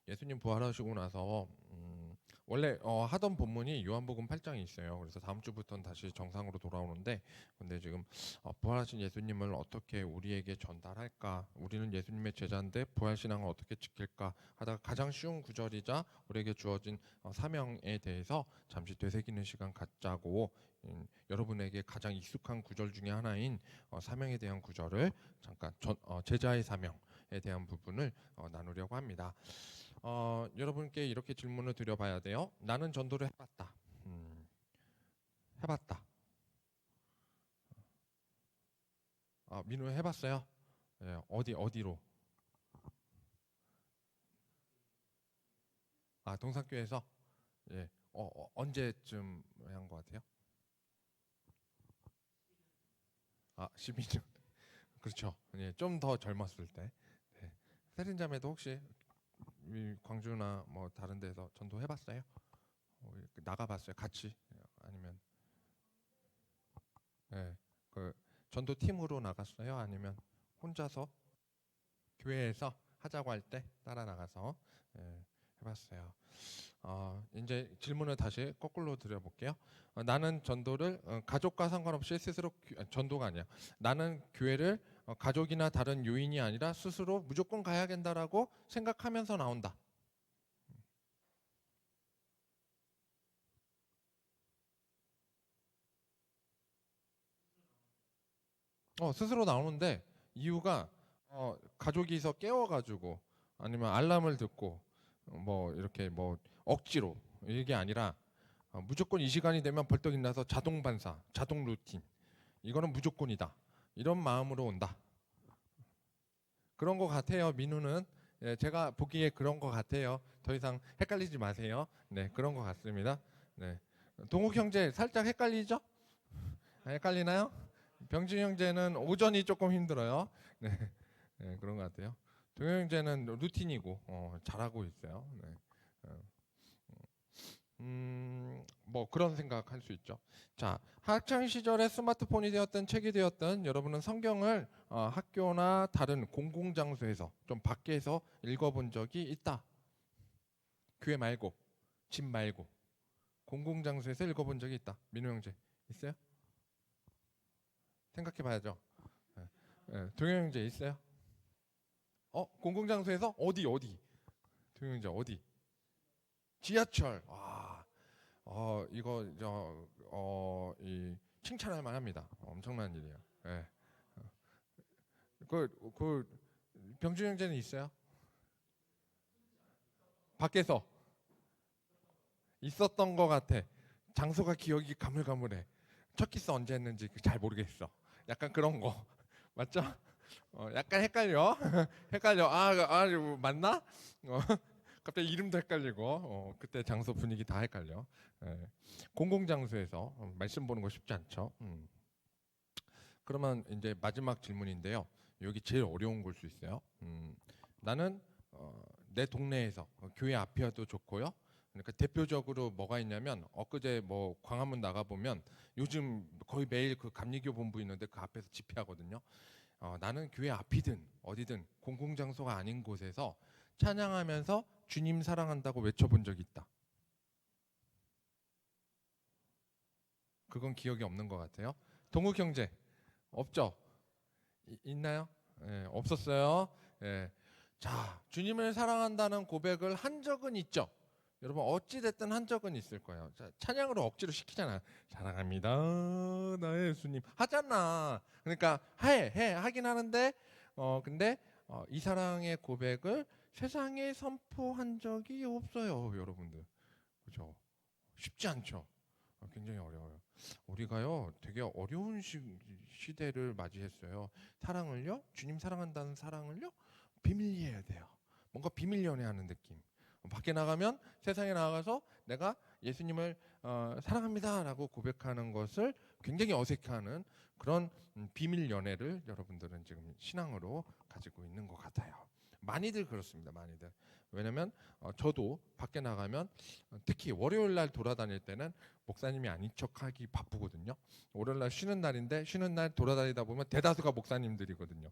예수님 부활하시고 나서 원래 하던 본문이 요한복음 8장이 있어요. 그래서 다음 주부터는 다시 정상으로 돌아오는데, 근데 지금 부활하신 예수님을 어떻게 우리에게 전달할까? 우리는 예수님의 제자인데 부활 신앙을 어떻게 지킬까? 하다가 가장 쉬운 구절이자 우리에게 주어진 사명에 대해서 잠시 되새기는 시간 갖자고, 여러분에게 가장 익숙한 구절 중에 하나인 사명에 대한 구절을 잠깐 제자의 사명에 대한 부분을 나누려고 합니다. 여러분께 이렇게 질문을 드려봐야 돼요. 나는 전도를 해봤다. 해봤다. 민우 해봤어요? 예, 어디로? 동산교에서? 예, 언제쯤 한 것 같아요? 12년. 그렇죠. 예, 좀 더 젊었을 때. 네. 세린자매도 혹시 이 광주나 뭐 다른 데서 전도 해봤어요? 나가봤어요? 같이? 아니면 예, 그 전도 팀으로 나갔어요? 아니면 혼자서 교회에서 하자고 할 때 따라 나가서 해봤어요. 이제 질문을 다시 거꾸로 드려볼게요. 나는 전도를 가족과 상관없이 스스로 전도가 아니야. 나는 교회를 가족이나 다른 요인이 아니라 스스로 무조건 가야 된다라고 생각하면서 나온다. 스스로 나오는데 이유가 가족이서 깨워가지고 아니면 알람을 듣고 뭐 이렇게 뭐 억지로 이게 아니라 무조건 이 시간이 되면 벌떡 일어나서 자동 반사, 자동 루틴 이거는 무조건이다 이런 마음으로 온다. 그런 거 같아요. 민우는 제가 보기에 그런 거 같아요. 더 이상 헷갈리지 마세요. 네, 그런 거 같습니다. 네, 동욱 형제 살짝 헷갈리죠? 헷갈리나요? 병진 형제는 오전이 조금 힘들어요. 네, 네, 그런 것 같아요. 동영 형제는 루틴이고 잘하고 있어요. 네. 어, 뭐 그런 생각할 수 있죠. 자, 학창 시절에 스마트폰이 되었든 책이 되었든 여러분은 성경을 학교나 다른 공공 장소에서 좀 밖에서 읽어본 적이 있다. 교회 말고, 집 말고 공공 장소에서 읽어본 적이 있다. 민호 형제 있어요? 생각해봐야죠. 네. 네. 동영 형제 있어요? 공공 장소에서 어디? 동영 형제 어디? 지하철. 이거 이 칭찬할 만합니다. 엄청난 일이에요. 예. 그 병준 형제는 있어요? 밖에서 있었던 것 같아. 장소가 기억이 가물가물해. 첫 키스 언제 했는지 잘 모르겠어. 약간 그런 거 맞죠? 약간 헷갈려. 헷갈려. 맞나? 갑자기 이름도 헷갈리고 그때 장소 분위기 다 헷갈려. 예. 공공장소에서 말씀 보는 거 쉽지 않죠. 그러면 이제 마지막 질문인데요. 여기 제일 어려운 걸 수 있어요. 나는 내 동네에서 교회 앞이어도 좋고요. 그러니까 대표적으로 뭐가 있냐면 엊그제 뭐 광화문 나가 보면 요즘 거의 매일 그 감리교 본부 있는데 그 앞에서 집회하거든요. 나는 교회 앞이든 어디든 공공장소가 아닌 곳에서 찬양하면서 주님 사랑한다고 외쳐본 적이 있다. 그건 기억이 없는 것 같아요. 동욱 형제 없죠? 있나요? 예, 없었어요. 예. 자, 주님을 사랑한다는 고백을 한 적은 있죠. 여러분 어찌 됐든 한 적은 있을 거예요. 자, 찬양으로 억지로 시키잖아. 사랑합니다, 나의 예수님 하잖아. 그러니까 하긴 하는데 근데 이 사랑의 고백을 세상에 선포한 적이 없어요, 여러분들. 그렇죠? 쉽지 않죠. 굉장히 어려워요. 우리가요, 되게 어려운 시대를 맞이했어요. 사랑을요, 주님 사랑한다는 사랑을요, 비밀리해야 돼요. 뭔가 비밀 연애하는 느낌. 밖에 나가면 세상에 나가서 내가 예수님을 사랑합니다라고 고백하는 것을 굉장히 어색해하는 그런 비밀 연애를 여러분들은 지금 신앙으로 가지고 있는 것 같아요. 많이들 그렇습니다. 많이들. 왜냐면 저도 밖에 나가면 특히 월요일 날 돌아다닐 때는 목사님이 아닌 척하기 바쁘거든요. 월요일날 쉬는 날인데 쉬는 날 돌아다니다 보면 대다수가 목사님들이거든요.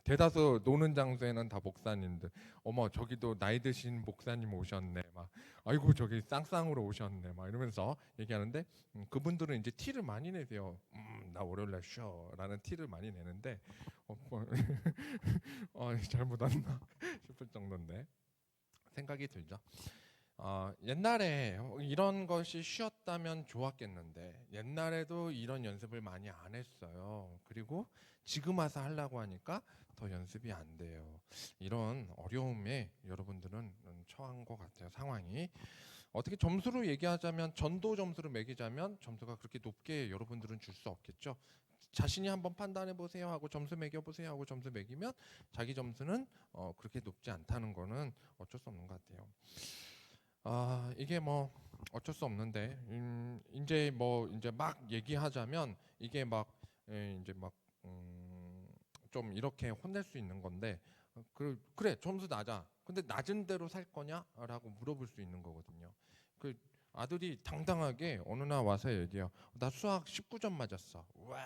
대다수 노는 장소에는 다 목사님들. 어머 저기도 나이 드신 목사님 오셨네. 막 아이고 저기 쌍쌍으로 오셨네. 막 이러면서 얘기하는데 그분들은 이제 티를 많이 내세요. 나 월요일날 쉬어라는 티를 많이 내는데 잘못 왔나 싶을 정도인데 생각이 들죠. 옛날에 이런 것이 쉬었다면 좋았겠는데 옛날에도 이런 연습을 많이 안 했어요. 그리고 지금 와서 하려고 하니까 더 연습이 안 돼요. 이런 어려움에 여러분들은 처한 것 같아요. 상황이 어떻게 점수로 얘기하자면 전도 점수를 매기자면 점수가 그렇게 높게 여러분들은 줄 수 없겠죠. 자신이 한번 판단해 보세요 하고 점수 매겨 보세요 하고 점수 매기면 자기 점수는 그렇게 높지 않다는 거는 어쩔 수 없는 것 같아요. 이게 뭐 어쩔 수 없는데 이제 뭐 이제 막 얘기하자면 이게 막 이제 막 좀 이렇게 혼낼 수 있는 건데 그래 점수 낮아. 근데 낮은 대로 살 거냐라고 물어볼 수 있는 거거든요. 그 아들이 당당하게 어느 날 와서 얘기해요. 나 수학 19점 맞았어. 와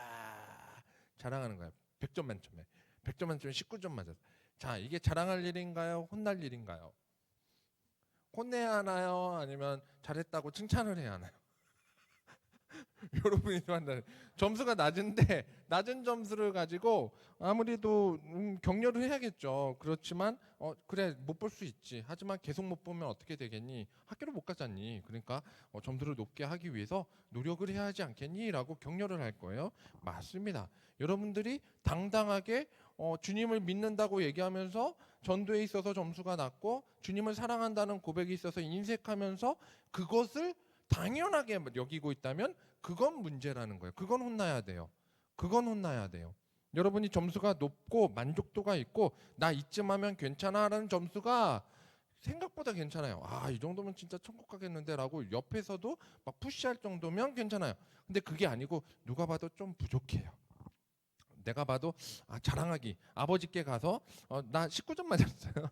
자랑하는 거야. 100점 만점에 100점 만점에 19점 맞았어. 자 이게 자랑할 일인가요? 혼날 일인가요? 혼내야 하나요? 아니면 잘했다고 칭찬을 해야 하나요? 여러분이 판단. 점수가 낮은데 낮은 점수를 가지고 아무래도 격려를 해야겠죠. 그렇지만 그래 못 볼 수 있지. 하지만 계속 못 보면 어떻게 되겠니? 학교를 못 가잖니. 그러니까 점수를 높게 하기 위해서 노력을 해야 하지 않겠니?라고 격려를 할 거예요. 맞습니다. 여러분들이 당당하게 주님을 믿는다고 얘기하면서 전도에 있어서 점수가 낮고 주님을 사랑한다는 고백이 있어서 인색하면서 그것을 당연하게 여기고 있다면 그건 문제라는 거예요. 그건 혼나야 돼요. 그건 혼나야 돼요. 여러분이 점수가 높고 만족도가 있고 나 이쯤 하면 괜찮아라는 점수가 생각보다 괜찮아요. 이 정도면 진짜 천국 가겠는데 라고 옆에서도 막 푸시할 정도면 괜찮아요. 근데 그게 아니고 누가 봐도 좀 부족해요. 내가 봐도 자랑하기 아버지께 가서 나 19점 맞았어요.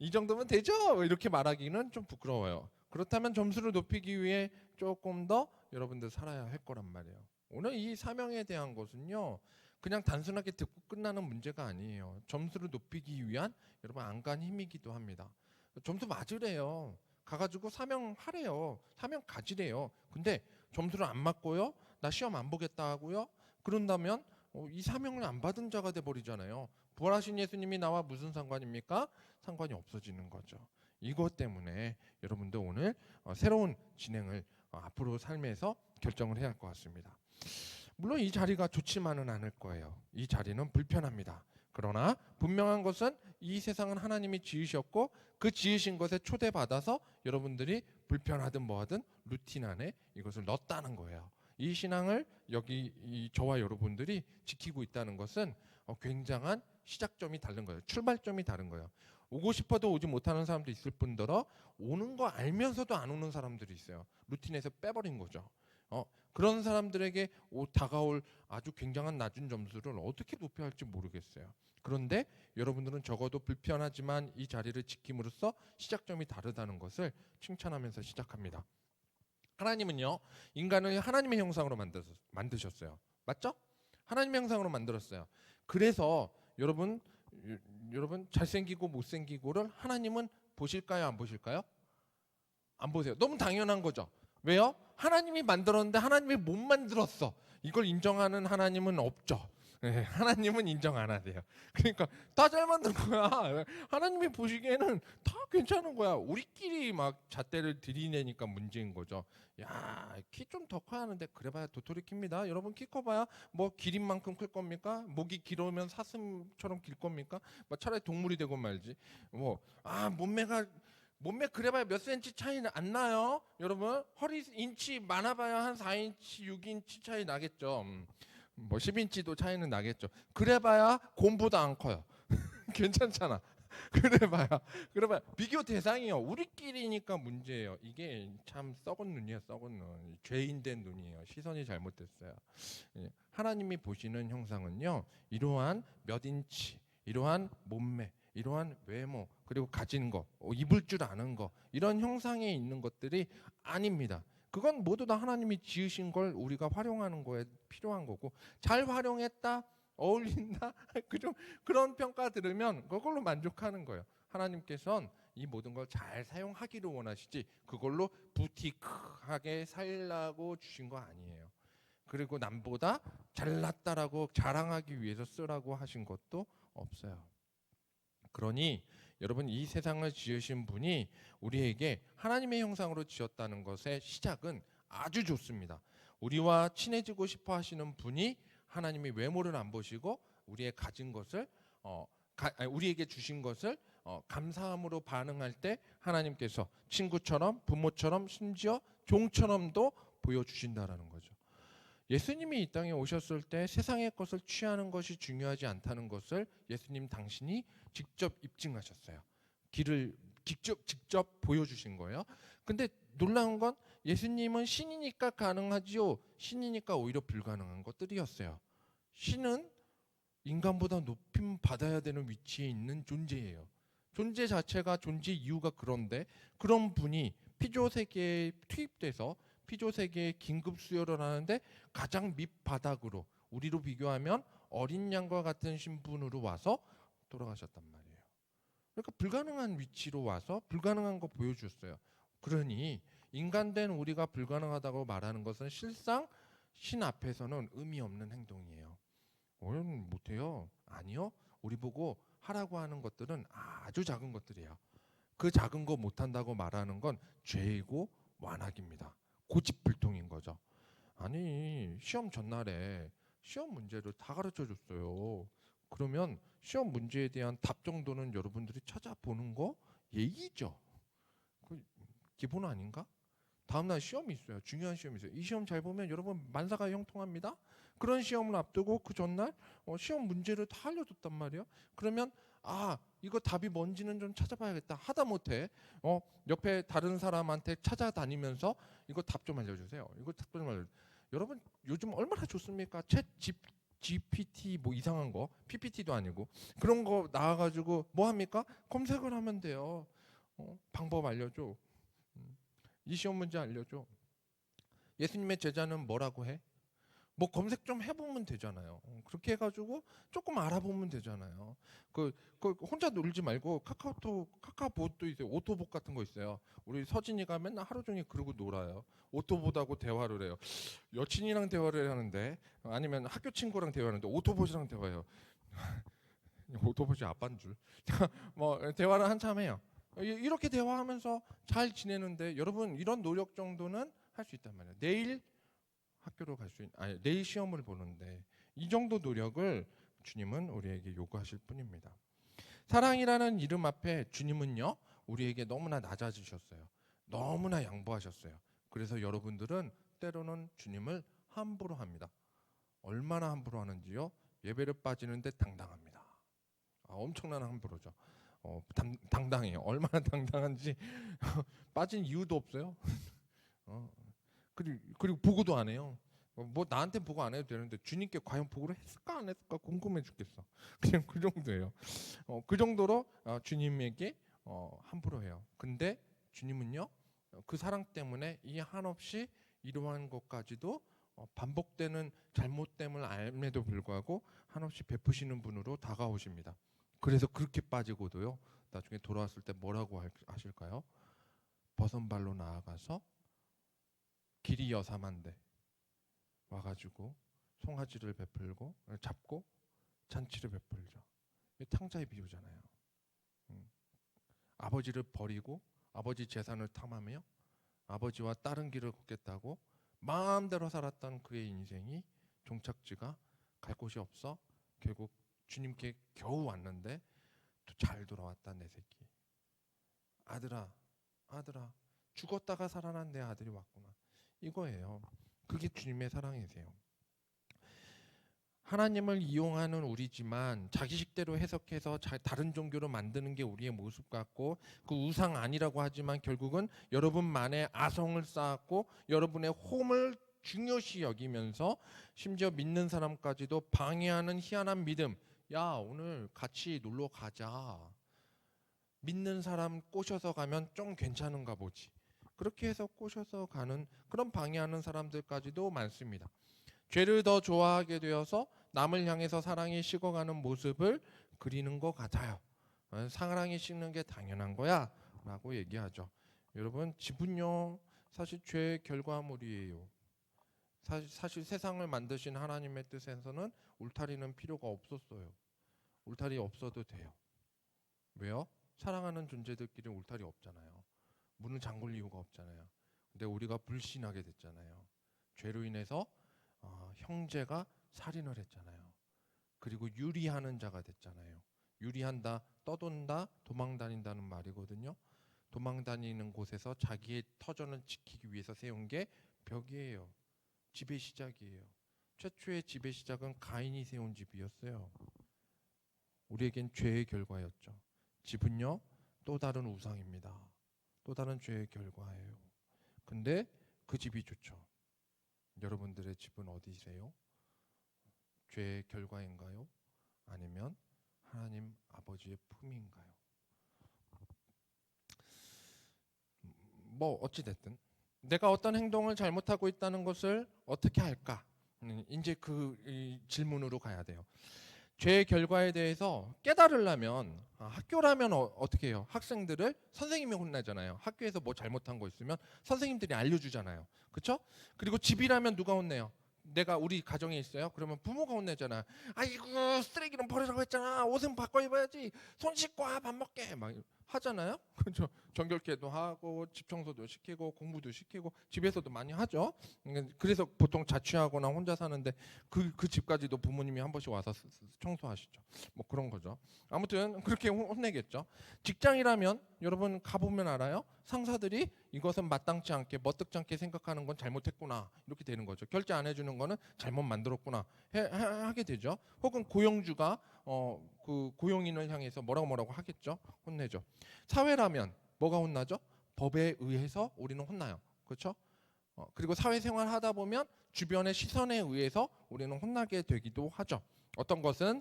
이 정도면 되죠? 이렇게 말하기는 좀 부끄러워요. 그렇다면 점수를 높이기 위해 조금 더 여러분들 살아야 할 거란 말이에요. 오늘 이 사명에 대한 것은요. 그냥 단순하게 듣고 끝나는 문제가 아니에요. 점수를 높이기 위한 여러분 안간 힘이기도 합니다. 점수 맞으래요. 가가지고 사명하래요. 사명 가지래요. 근데 점수를 안 맞고요. 나 시험 안 보겠다 하고요. 그런다면 이 사명을 안 받은 자가 돼 버리잖아요. 부활하신 예수님이 나와 무슨 상관입니까? 상관이 없어지는 거죠. 이것 때문에 여러분들 오늘 새로운 진행을 앞으로 삶에서 결정을 해야 할 것 같습니다. 물론 이 자리가 좋지만은 않을 거예요. 이 자리는 불편합니다. 그러나 분명한 것은 이 세상은 하나님이 지으셨고 그 지으신 것에 초대받아서 여러분들이 불편하든 뭐하든 루틴 안에 이것을 넣었다는 거예요. 이 신앙을 여기 저와 여러분들이 지키고 있다는 것은 굉장한 시작점이 다른 거예요. 출발점이 다른 거예요. 오고 싶어도 오지 못하는 사람도 있을 뿐더러 오는 거 알면서도 안 오는 사람들이 있어요. 루틴에서 빼버린 거죠. 그런 사람들에게 다가올 아주 굉장한 낮은 점수를 어떻게 높여야 할지 모르겠어요. 그런데 여러분들은 적어도 불편하지만 이 자리를 지킴으로써 시작점이 다르다는 것을 칭찬하면서 시작합니다. 하나님은요 인간을 하나님의 형상으로 만드셨어요. 맞죠? 하나님의 형상으로 만들었어요. 그래서 여러분 잘생기고 못생기고를 하나님은 보실까요? 안 보실까요? 안 보세요. 너무 당연한 거죠. 왜요? 하나님이 만들었는데 하나님이 못 만들었어. 이걸 인정하는 하나님은 없죠. 하나님은 인정 안 하세요. 그러니까 다 잘 만든 거야. 하나님이 보시기에는 다 괜찮은 거야. 우리끼리 막 잣대를 들이내니까 문제인 거죠. 야, 키 좀 더 커야 하는데 그래봐야 도토리 킵니다. 여러분 키 커봐야 뭐 기린 만큼 클 겁니까? 목이 길으면 사슴처럼 길 겁니까? 뭐 차라리 동물이 되고 말지. 몸매 그래봐야 몇 센치 차이는 안 나요. 여러분 허리 인치 많아봐야 한 4인치 6인치 차이 나겠죠. 뭐 10인치도 차이는 나겠죠. 그래봐야 곰보다 안 커요. 괜찮잖아. 그래봐야 비교 대상이요. 우리끼리니까 문제예요. 이게 참 썩은 눈이에요. 썩은 눈. 죄인된 눈이에요. 시선이 잘못됐어요. 하나님이 보시는 형상은요. 이러한 몇 인치, 이러한 몸매, 이러한 외모, 그리고 가진 거, 입을 줄 아는 거 이런 형상에 있는 것들이 아닙니다. 그건 모두 다 하나님이 지으신 걸 우리가 활용하는 거에 필요한 거고, 잘 활용했다, 어울린다, 그런 평가 들으면 그걸로 만족하는 거예요. 하나님께서는 이 모든 걸 잘 사용하기를 원하시지 그걸로 부티크하게 살라고 주신 거 아니에요. 그리고 남보다 잘났다라고 자랑하기 위해서 쓰라고 하신 것도 없어요. 그러니 여러분, 이 세상을 지으신 분이 우리에게 하나님의 형상으로 지었다는 것의 시작은 아주 좋습니다. 우리와 친해지고 싶어 하시는 분이 하나님의 외모를 안 보시고 우리의 가진 것을 우리에게 주신 것을 감사함으로 반응할 때 하나님께서 친구처럼, 부모처럼, 심지어 종처럼도 보여주신다라는 거죠. 예수님이 이 땅에 오셨을 때 세상의 것을 취하는 것이 중요하지 않다는 것을 예수님 당신이 직접 입증하셨어요. 길을 직접 보여주신 거예요. 근데 놀라운 건 예수님은 신이니까 가능하지요, 신이니까 오히려 불가능한 것들이었어요. 신은 인간보다 높임 받아야 되는 위치에 있는 존재예요. 존재 자체가 존재 이유가 그런데, 그런 분이 피조 세계에 투입돼서 피조 세계에 긴급 수혈을 하는데 가장 밑바닥으로, 우리로 비교하면 어린 양과 같은 신분으로 와서 돌아가셨단 말이에요. 그러니까 불가능한 위치로 와서 불가능한 거 보여주셨어요. 그러니 인간된 우리가 불가능하다고 말하는 것은 실상 신 앞에서는 의미 없는 행동이에요. 오늘 못해요? 아니요. 우리 보고 하라고 하는 것들은 아주 작은 것들이에요. 그 작은 거 못한다고 말하는 건 죄이고 완악입니다. 고집불통인 거죠. 아니, 시험 전날에 시험 문제를 다 가르쳐 줬어요. 그러면 시험 문제에 대한 답 정도는 여러분들이 찾아보는 거 예의죠. 그 기본 아닌가? 다음날 시험이 있어요. 중요한 시험이 있어요. 이 시험 잘 보면 여러분 만사가 형통합니다. 그런 시험을 앞두고 그 전날 시험 문제를 다 알려줬단 말이에요. 그러면 이거 답이 뭔지는 좀 찾아봐야겠다. 하다못해 옆에 다른 사람한테 찾아다니면서 이거 답 좀 알려주세요. 이거 답 좀 알려. 여러분 요즘 얼마나 좋습니까? 챗 GPT 뭐 이상한 거, PPT도 아니고 그런 거 나와가지고 뭐 합니까? 검색을 하면 돼요. 방법 알려줘. 이 시험 문제 알려줘. 예수님의 제자는 뭐라고 해? 뭐 검색 좀 해보면 되잖아요. 그렇게 해가지고 조금 알아보면 되잖아요. 그 혼자 놀지 말고 카카오봇도 있어요. 오토봇 같은 거 있어요. 우리 서진이가 맨날 하루 종일 그러고 놀아요. 오토봇하고 대화를 해요. 여친이랑 대화를 하는데, 아니면 학교 친구랑 대화하는데 오토봇이랑 대화해요. 오토봇이 아빠인 줄. 뭐 대화를 한참 해요. 이렇게 대화하면서 잘 지내는데 여러분 이런 노력 정도는 할 수 있단 말이에요. 내일 학교로 갈 수 있는, 내일 시험을 보는데 이 정도 노력을 주님은 우리에게 요구하실 뿐입니다. 사랑이라는 이름 앞에 주님은요 우리에게 너무나 낮아지셨어요. 너무나 양보하셨어요. 그래서 여러분들은 때로는 주님을 함부로 합니다. 얼마나 함부로 하는지요? 예배를 빠지는데 당당합니다. 엄청난 함부로죠. 당당해요. 얼마나 당당한지 빠진 이유도 없어요. 그리고 보고도 안 해요. 뭐 나한테 보고 안 해도 되는데 주님께 과연 보고를 했을까 안 했을까 궁금해 죽겠어. 그냥 그 정도예요. 그 정도로 주님에게 함부로 해요. 근데 주님은요 그 사랑 때문에 이 한없이 이러한 것까지도 반복되는 잘못됨을 알매도 불구하고 한없이 베푸시는 분으로 다가오십니다. 그래서 그렇게 빠지고도요 나중에 돌아왔을 때 뭐라고 하실까요? 버선발로 나아가서 길이 여삼한데 와가지고 송아지를 베풀고 잡고 잔치를 베풀죠. 탕자의 비유잖아요. 아버지를 버리고 아버지 재산을 탐하며 아버지와 다른 길을 걷겠다고 마음대로 살았던 그의 인생이 종착지가 갈 곳이 없어 결국 주님께 겨우 왔는데 또 잘 돌아왔다 내 새끼. 아들아 죽었다가 살아난 내 아들이 왔구나. 이거예요. 그게 주님의 사랑이세요. 하나님을 이용하는 우리지만 자기식대로 해석해서 다른 종교로 만드는 게 우리의 모습 같고, 그 우상 아니라고 하지만 결국은 여러분만의 아성을 쌓았고 여러분의 홈을 중요시 여기면서 심지어 믿는 사람까지도 방해하는 희한한 믿음. 야 오늘 같이 놀러 가자. 믿는 사람 꼬셔서 가면 좀 괜찮은가 보지. 그렇게 해서 꼬셔서 가는 그런 방해하는 사람들까지도 많습니다. 죄를 더 좋아하게 되어서 남을 향해서 사랑이 식어가는 모습을 그리는 것 같아요. 사랑이 식는 게 당연한 거야 라고 얘기하죠. 여러분, 지분요 사실 죄의 결과물이에요. 사실 세상을 만드신 하나님의 뜻에서는 울타리는 필요가 없었어요. 울타리 없어도 돼요. 왜요? 사랑하는 존재들끼리 울타리 없잖아요. 문을 잠글 이유가 없잖아요. 근데 우리가 불신하게 됐잖아요. 죄로 인해서 형제가 살인을 했잖아요. 그리고 유리하는 자가 됐잖아요. 유리한다, 떠돈다, 도망다닌다는 말이거든요. 도망다니는 곳에서 자기의 터전을 지키기 위해서 세운 게 벽이에요. 집의 시작이에요. 최초의 집의 시작은 가인이 세운 집이었어요. 우리에겐 죄의 결과였죠. 집은요, 또 다른 우상입니다. 또 다른 죄의 결과예요. 근데 그 집이 좋죠. 여러분들의 집은 어디세요? 죄의 결과인가요? 아니면 하나님 아버지의 품인가요? 뭐 어찌됐든 내가 어떤 행동을 잘못하고 있다는 것을 어떻게 할까? 이제 이 질문으로 가야 돼요. 죄의 결과에 대해서 깨달으려면 학교라면 어떻게 해요? 학생들을 선생님이 혼내잖아요. 학교에서 뭐 잘못한 거 있으면 선생님들이 알려주잖아요. 그렇죠? 그리고 집이라면 누가 혼내요? 우리 가정에 있어요. 그러면 부모가 혼내잖아. 아이고 쓰레기는 버리라고 했잖아. 옷은 바꿔 입어야지. 손 씻고 와, 밥 먹게 막 하잖아요. 그렇죠? 정결케도 하고 집 청소도 시키고 공부도 시키고 집에서도 많이 하죠. 그래서 보통 자취하거나 혼자 사는데 그 집까지도 부모님이 한 번씩 와서 청소하시죠. 뭐 그런 거죠. 아무튼 그렇게 혼내겠죠. 직장이라면 여러분 가보면 알아요. 상사들이 이것은 마땅치 않게 멋득지 않게 생각하는 건 잘못했구나 이렇게 되는 거죠. 결제 안 해주는 거는 잘못 만들었구나 하게 되죠. 혹은 고용주가 그 고용인을 향해서 뭐라고 하겠죠. 혼내죠. 사회라면 뭐가 혼나죠? 법에 의해서 우리는 혼나요. 그렇죠? 그리고 사회생활 하다 보면 주변의 시선에 의해서 우리는 혼나게 되기도 하죠. 어떤 것은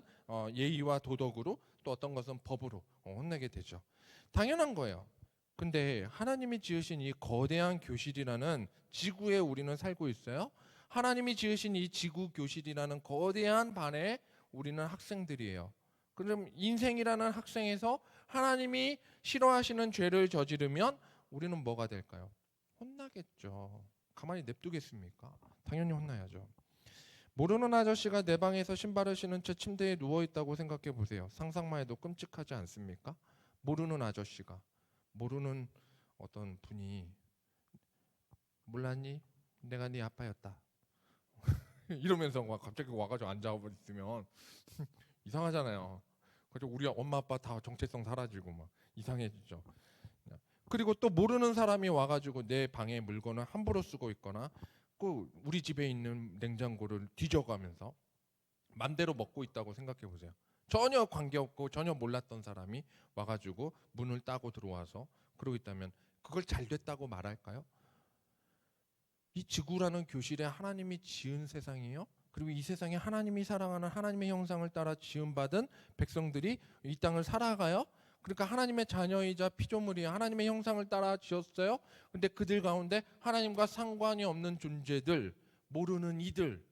예의와 도덕으로 또 어떤 것은 법으로 혼내게 되죠. 당연한 거예요. 근데 하나님이 지으신 이 거대한 교실이라는 지구에 우리는 살고 있어요. 하나님이 지으신 이 지구 교실이라는 거대한 반에 우리는 학생들이에요. 그럼 인생이라는 학생에서 하나님이 싫어하시는 죄를 저지르면 우리는 뭐가 될까요? 혼나겠죠. 가만히 냅두겠습니까? 당연히 혼나야죠. 모르는 아저씨가 내 방에서 신발을 신은 채 침대에 누워있다고 생각해 보세요. 상상만 해도 끔찍하지 않습니까? 모르는 아저씨가, 모르는 어떤 분이, 몰랐니? 내가 네 아빠였다 이러면서 갑자기 와가지고 앉아있으면 이상하잖아요. 그래서 우리 엄마 아빠 다 정체성 사라지고 막 이상해지죠. 그리고 또 모르는 사람이 와가지고 내 방에 물건을 함부로 쓰고 있거나 그 우리 집에 있는 냉장고를 뒤져가면서 맘대로 먹고 있다고 생각해 보세요. 전혀 관계없고 전혀 몰랐던 사람이 와가지고 문을 따고 들어와서 그러고 있다면 그걸 잘 됐다고 말할까요? 이 지구라는 교실에 하나님이 지은 세상이에요. 그리고 이 세상에 하나님이 사랑하는 하나님의 형상을 따라 지음받은 백성들이 이 땅을 살아가요. 그러니까 하나님의 자녀이자 피조물이 하나님의 형상을 따라 지었어요. 근데 그들 가운데 하나님과 상관이 없는 존재들, 모르는 이들,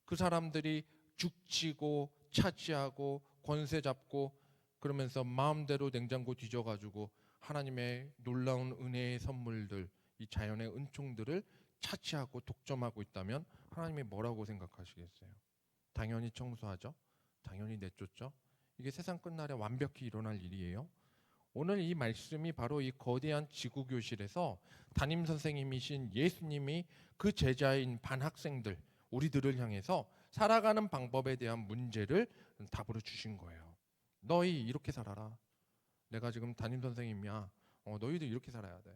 그 사람들이 죽치고 차지하고 권세 잡고 그러면서 마음대로 냉장고 뒤져가지고 하나님의 놀라운 은혜의 선물들, 이 자연의 은총들을 차지하고 독점하고 있다면 하나님이 뭐라고 생각하시겠어요? 당연히 청소하죠. 당연히 내쫓죠. 이게 세상 끝날에 완벽히 일어날 일이에요. 오늘 이 말씀이 바로 이 거대한 지구교실에서 담임 선생님이신 예수님이 그 제자인 반 학생들, 우리들을 향해서 살아가는 방법에 대한 문제를 답으로 주신 거예요. 너희 이렇게 살아라. 내가 지금 담임 선생님이야. 너희도 이렇게 살아야 돼.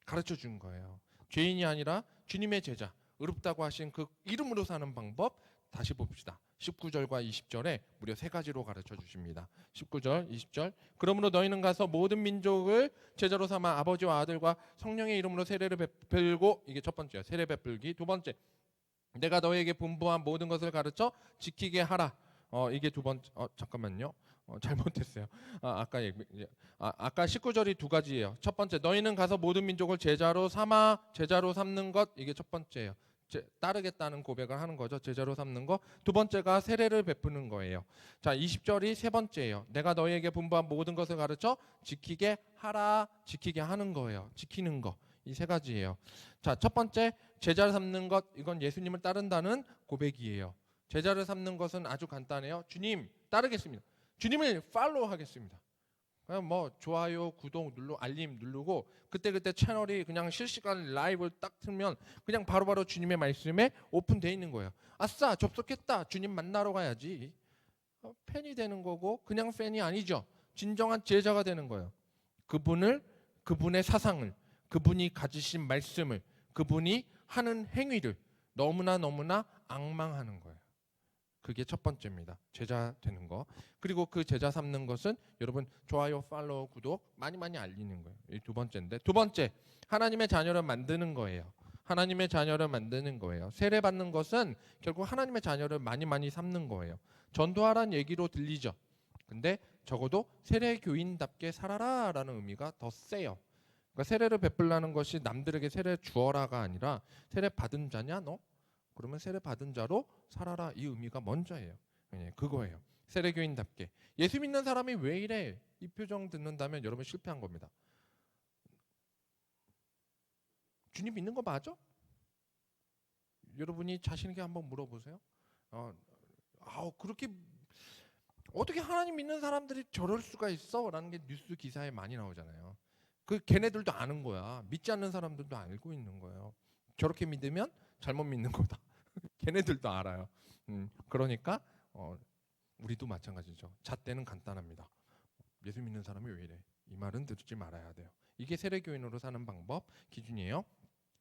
가르쳐 준 거예요. 죄인이 아니라 주님의 제자, 의롭다고 하신 그 이름으로 사는 방법 다시 봅시다. 19절과 20절에 무려 세 가지로 가르쳐 주십니다. 19절, 20절. 그러므로 너희는 가서 모든 민족을 제자로 삼아 아버지와 아들과 성령의 이름으로 세례를 베풀고, 이게 첫 번째요. 세례 베풀기. 두 번째, 내가 너희에게 분부한 모든 것을 가르쳐 지키게 하라. 이게 두 번째. 잠깐만요. 잘못했어요. 아까 19절이 두 가지예요. 첫 번째, 너희는 가서 모든 민족을 제자로 삼는 것. 이게 첫 번째예요. 따르겠다는 고백을 하는 거죠. 제자로 삼는 거. 두 번째가 세례를 베푸는 거예요. 자, 20절이 세 번째예요. 내가 너희에게 분부한 모든 것을 가르쳐 지키게 하라. 지키게 하는 거예요. 지키는 거. 이 세 가지예요. 자, 첫 번째, 제자를 삼는 것. 이건 예수님을 따른다는 고백이에요. 제자를 삼는 것은 아주 간단해요. 주님 따르겠습니다. 주님을 팔로우 하겠습니다. 그냥 뭐 좋아요, 구독 알림 누르고 그때그때 채널이 그냥 실시간 라이브를 딱 틀면 그냥 바로바로 주님의 말씀에 오픈되어 있는 거예요. 아싸, 접속했다. 주님 만나러 가야지. 팬이 되는 거고 그냥 팬이 아니죠. 진정한 제자가 되는 거예요. 그분의 사상을, 그분이 가지신 말씀을, 그분이 하는 행위를 너무나 앙망하는 거예요. 그게 첫 번째입니다. 제자 되는 거. 그리고 그 제자 삼는 것은 여러분 좋아요, 팔로우, 구독 많이 알리는 거예요. 이 두 번째인데, 두 번째, 하나님의 자녀를 만드는 거예요. 하나님의 자녀를 만드는 거예요. 세례 받는 것은 결국 하나님의 자녀를 많이 삼는 거예요. 전도하라는 얘기로 들리죠. 근데 적어도 세례 교인답게 살아라라는 의미가 더 세요. 그러니까 세례를 베풀라는 것이 남들에게 세례 주어라가 아니라 세례 받은 자냐 너? 그러면 세례 받은 자로 살아라, 이 의미가 먼저예요. 그거예요. 세례교인답게. 예수 믿는 사람이 왜 이래? 이 표정 듣는다면 여러분 실패한 겁니다. 주님 믿는 거 맞아? 여러분이 자신에게 한번 물어보세요. 그렇게 어떻게 하나님 믿는 사람들이 저럴 수가 있어? 라는 게 뉴스 기사에 많이 나오잖아요. 걔네들도 아는 거야. 믿지 않는 사람들도 알고 있는 거예요. 저렇게 믿으면 잘못 믿는 거다. 걔네들도 알아요. 그러니까 우리도 마찬가지죠. 잣대는 간단합니다. 예수 믿는 사람이 왜 이래? 이 말은 듣지 말아야 돼요. 이게 세례교인으로 사는 방법 기준이에요.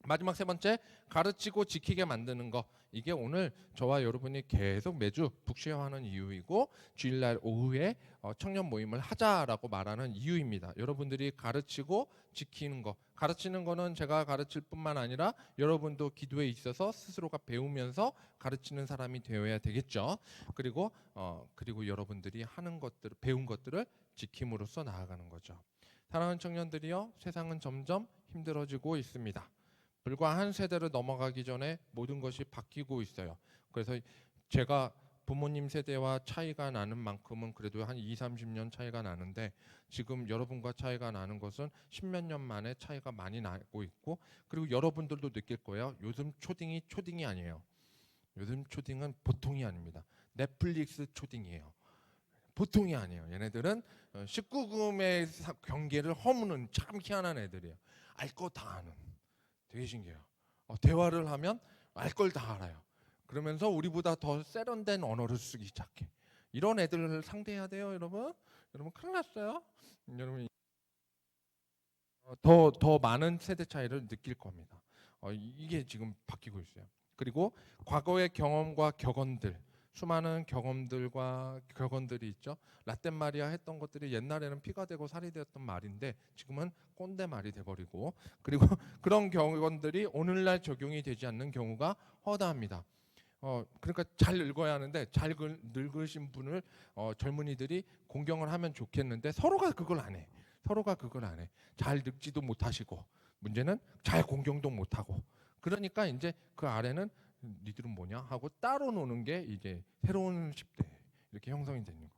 마지막 세 번째, 가르치고 지키게 만드는 거. 이게 오늘 저와 여러분이 계속 매주 북쉐어하는 이유이고 주일날 오후에 청년 모임을 하자라고 말하는 이유입니다. 여러분들이 가르치고 지키는 거. 가르치는 거는 제가 가르칠 뿐만 아니라 여러분도 기도에 있어서 스스로가 배우면서 가르치는 사람이 되어야 되겠죠. 그리고 여러분들이 하는 것들, 배운 것들을 지킴으로써 나아가는 거죠. 사랑하는 청년들이요, 세상은 점점 힘들어지고 있습니다. 불과 한 세대를 넘어가기 전에 모든 것이 바뀌고 있어요. 그래서 제가 부모님 세대와 차이가 나는 만큼은 그래도 한 20, 30년 차이가 나는데 지금 여러분과 차이가 나는 것은 10몇 년 만에 차이가 많이 나고 있고, 그리고 여러분들도 느낄 거예요. 요즘 초딩이 아니에요. 요즘 초딩은 보통이 아닙니다. 넷플릭스 초딩이에요. 보통이 아니에요. 얘네들은 19금의 경계를 허무는 참 희한한 애들이에요. 알 거 다 아는. 되게 신기해요. 대화를 하면 알 걸 다 알아요. 그러면서 우리보다 더 세련된 언어를 쓰기 시작해. 이런 애들을 상대해야 돼요, 여러분. 여러분 큰일 났어요. 여러분 더 많은 세대 차이를 느낄 겁니다. 이게 지금 바뀌고 있어요. 그리고 과거의 경험과 격언들, 수많은 경험들과 격언들이 있죠. 라떼 마리아 했던 것들이 옛날에는 피가 되고 살이 되었던 말인데 지금은 꼰대 말이 돼버리고, 그리고 그런 격언들이 오늘날 적용이 되지 않는 경우가 허다합니다. 그러니까 잘 늙어야 하는데 잘 늙으신 분을 젊은이들이 공경을 하면 좋겠는데 서로가 그걸 안 해. 잘 늙지도 못하시고 문제는 잘 공경도 못하고, 그러니까 이제 그 아래는 니들은 뭐냐 하고 따로 노는 게 이제 새로운 10대 이렇게 형성이 되는 거.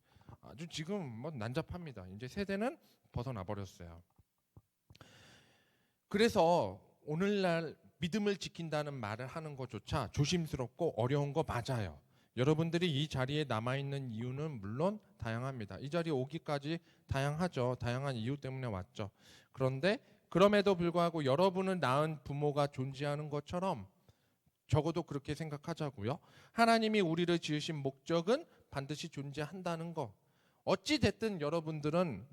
아주 지금 뭐 난잡합니다. 이제 세대는 벗어나 버렸어요. 그래서 오늘날 믿음을 지킨다는 말을 하는 것조차 조심스럽고 어려운 거 맞아요. 여러분들이 이 자리에 남아있는 이유는 물론 다양합니다. 이 자리에 오기까지 다양하죠. 다양한 이유 때문에 왔죠. 그런데 그럼에도 불구하고 여러분을 낳은 부모가 존재하는 것처럼 적어도 그렇게 생각하자고요. 하나님이 우리를 지으신 목적은 반드시 존재한다는 거. 어찌 됐든 여러분들은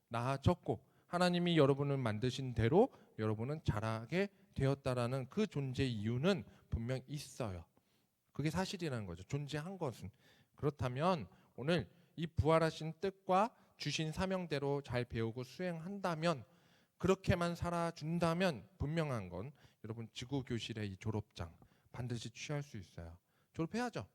낳아졌고 하나님이 여러분을 만드신 대로 여러분은 자라게 되었다라는 그 존재 이유는 분명 있어요. 그게 사실이라는 거죠. 존재한 것은. 그렇다면 오늘 이 부활하신 뜻과 주신 사명대로 잘 배우고 수행한다면, 그렇게만 살아준다면 분명한 건 여러분 지구교실의 이 졸업장 반드시 취할 수 있어요. 졸업해야죠.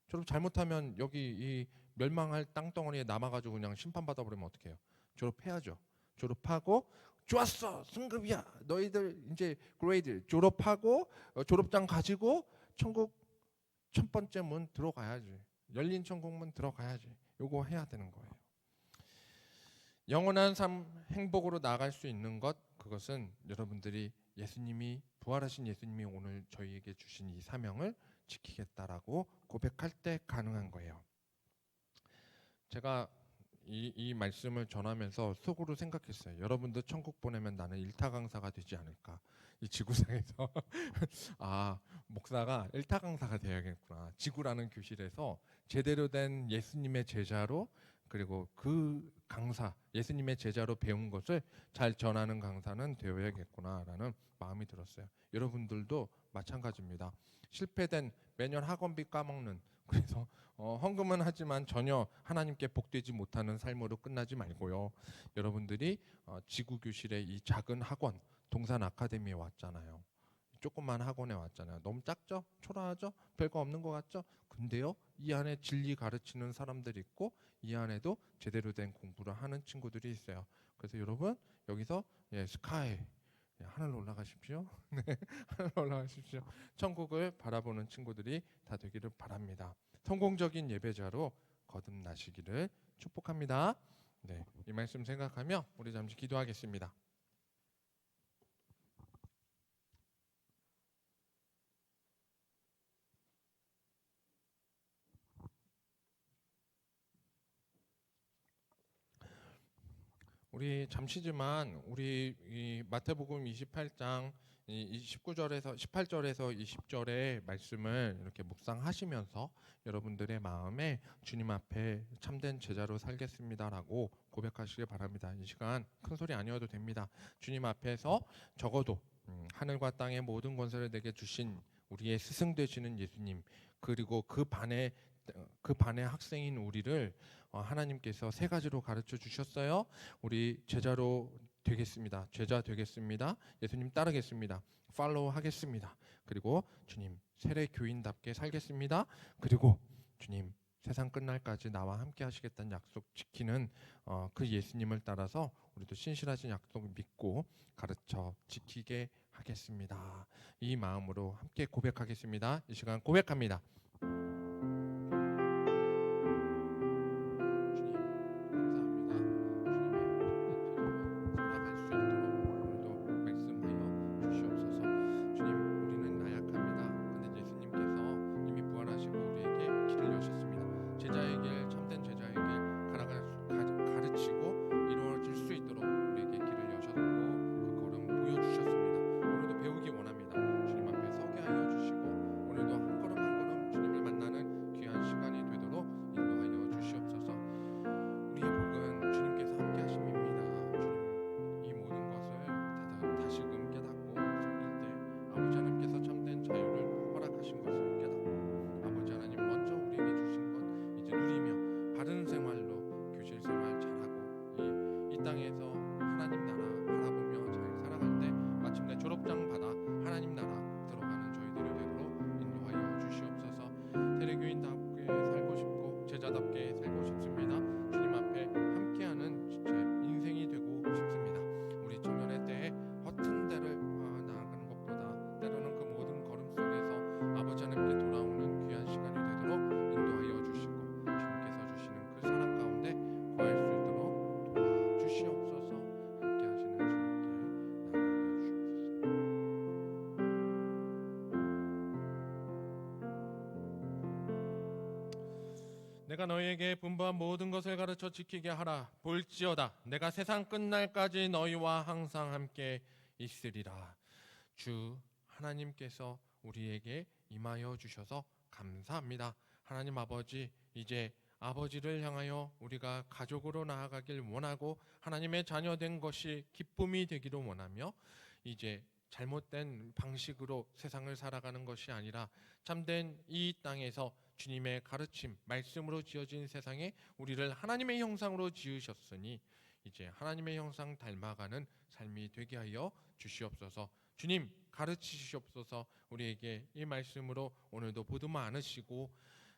졸업 잘못하면 여기 이 멸망할 땅덩어리에 남아가지고 그냥 심판받아버리면 어떡해요? 졸업해야죠. 졸업하고 좋았어, 승급이야, 너희들 이제 그레이드 졸업하고 졸업장 가지고 천국 첫 번째 문 들어가야지. 열린 천국문 들어가야지. 요거 해야 되는 거예요. 영원한 삶 행복으로 나아갈 수 있는 것, 그것은 여러분들이 예수님이 부활하신 예수님이 오늘 저희에게 주신 이 사명을 지키겠다라고 고백할 때 가능한 거예요. 제가 이 말씀을 전하면서 속으로 생각했어요. 여러분들 천국 보내면 나는 일타 강사가 되지 않을까. 이 지구상에서 아, 목사가 일타 강사가 되어야겠구나. 지구라는 교실에서 제대로 된 예수님의 제자로, 그리고 그 강사, 예수님의 제자로 배운 것을 잘 전하는 강사는 되어야겠구나라는 마음이 들었어요. 여러분들도 마찬가지입니다. 실패된, 매년 학원비 까먹는, 그래서 헌금은 하지만 전혀 하나님께 복되지 못하는 삶으로 끝나지 말고요. 여러분들이 지구교실의 이 작은 학원, 동산 아카데미에 왔잖아요. 조그만 학원에 왔잖아요. 너무 작죠? 초라하죠? 별거 없는 것 같죠? 근데요, 이 안에 진리 가르치는 사람들이 있고, 이 안에도 제대로 된 공부를 하는 친구들이 있어요. 그래서 여러분, 여기서 스카이, 하늘로 올라가십시오. 네, 하늘로 올라가십시오. 천국을 바라보는 친구들이 다 되기를 바랍니다. 성공적인 예배자로 거듭나시기를 축복합니다. 네, 이 말씀 생각하며 우리 잠시 기도하겠습니다. 우리 잠시지만 우리 이 마태복음 28장 이 19절에서 18절에서 20절의 말씀을 이렇게 묵상하시면서 여러분들의 마음에 주님 앞에 참된 제자로 살겠습니다라고 고백하시길 바랍니다. 이 시간 큰 소리 아니어도 됩니다. 주님 앞에서 적어도 하늘과 땅의 모든 권세를 내게 주신 우리의 스승 되시는 예수님, 그리고 그 반의 학생인 우리를 하나님께서 세 가지로 가르쳐 주셨어요. 우리 제자로 되겠습니다. 제자 되겠습니다. 예수님 따르겠습니다. 팔로우 하겠습니다. 그리고 주님 세례 교인답게 살겠습니다. 그리고 주님 세상 끝날까지 나와 함께 하시겠다는 약속 지키는 그 예수님을 따라서 우리도 신실하신 약속을 믿고 가르쳐 지키게 하겠습니다. 이 마음으로 함께 고백하겠습니다. 이 시간 고백합니다. 내가 너희에게 분부한 모든 것을 가르쳐 지키게 하라. 볼지어다 내가 세상 끝날까지 너희와 항상 함께 있으리라. 주 하나님께서 우리에게 임하여 주셔서 감사합니다. 하나님 아버지, 이제 아버지를 향하여 우리가 가족으로 나아가길 원하고 하나님의 자녀된 것이 기쁨이 되기를 원하며, 이제 잘못된 방식으로 세상을 살아가는 것이 아니라 참된 이 땅에서 주님의 가르침, 말씀으로 지어진 세상에 우리를 하나님의 형상으로 지으셨으니 이제 하나님의 형상 닮아가는 삶이 되게 하여 주시옵소서. 주님 가르치시옵소서. 우리에게 이 말씀으로 오늘도 보듬어 안으시고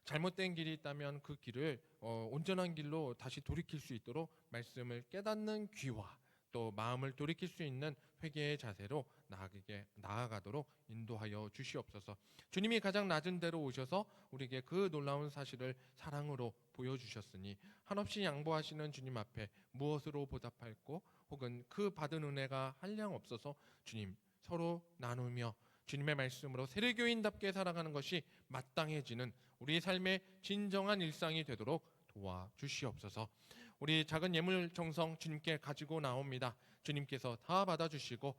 잘못된 길이 있다면 그 길을 온전한 길로 다시 돌이킬 수 있도록 말씀을 깨닫는 귀와 또 마음을 돌이킬 수 있는 회개의 자세로 나아가도록 인도하여 주시옵소서. 주님이 가장 낮은 데로 오셔서 우리에게 그 놀라운 사실을 사랑으로 보여주셨으니 한없이 양보하시는 주님 앞에 무엇으로 보답할고 혹은 그 받은 은혜가 한량 없어서 주님 서로 나누며 주님의 말씀으로 세례교인답게 살아가는 것이 마땅해지는 우리 삶의 진정한 일상이 되도록 도와주시옵소서. 우리 작은 예물 정성 주님께 가지고 나옵니다. 주님께서 다 받아주시고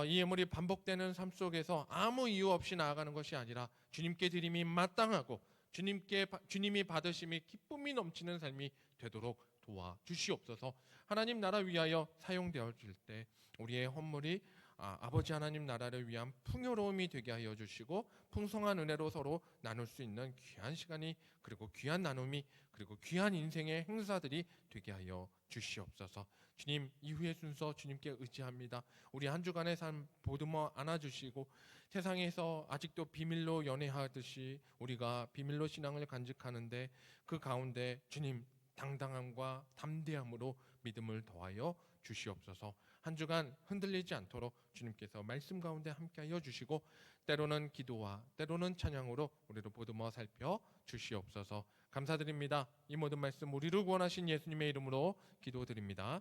이 예물이 반복되는 삶 속에서 아무 이유 없이 나아가는 것이 아니라 주님께 드림이 마땅하고 주님이 받으심이 기쁨이 넘치는 삶이 되도록 도와주시옵소서. 하나님 나라 위하여 사용되어질 때 우리의 헌물이 아버지 하나님 나라를 위한 풍요로움이 되게 하여 주시고 풍성한 은혜로 서로 나눌 수 있는 귀한 시간이 그리고 귀한 나눔이 그리고 귀한 인생의 행사들이 되게 하여 주시옵소서. 주님 이후의 순서 주님께 의지합니다. 우리 한 주간의 삶 보듬어 안아주시고 세상에서 아직도 비밀로 연애하듯이 우리가 비밀로 신앙을 간직하는데 그 가운데 주님 당당함과 담대함으로 믿음을 더하여 주시옵소서. 한 주간 흔들리지 않도록 주님께서 말씀 가운데 함께하여 주시고 때로는 기도와 때로는 찬양으로 우리를 보듬어 살펴 주시옵소서. 감사드립니다. 이 모든 말씀 우리를 구원하신 예수님의 이름으로 기도드립니다.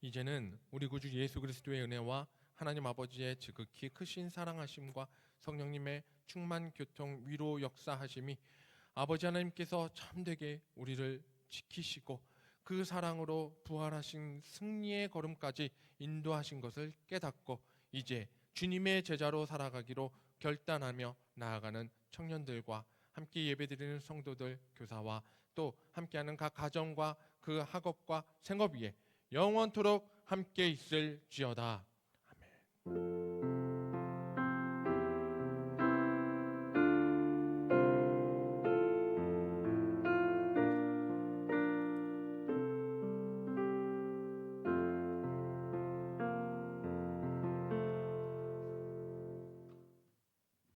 이제는 우리 구주 예수 그리스도의 은혜와 하나님 아버지의 지극히 크신 사랑하심과 성령님의 충만 교통 위로 역사하심이 아버지 하나님께서 참되게 우리를 지키시고 그 사랑으로 부활하신 승리의 걸음까지 인도하신 것을 깨닫고 이제 주님의 제자로 살아가기로 결단하며 나아가는 청년들과 함께 예배드리는 성도들, 교사와 또 함께하는 각 가정과 그 학업과 생업 위에 영원토록 함께 있을지어다. 아멘.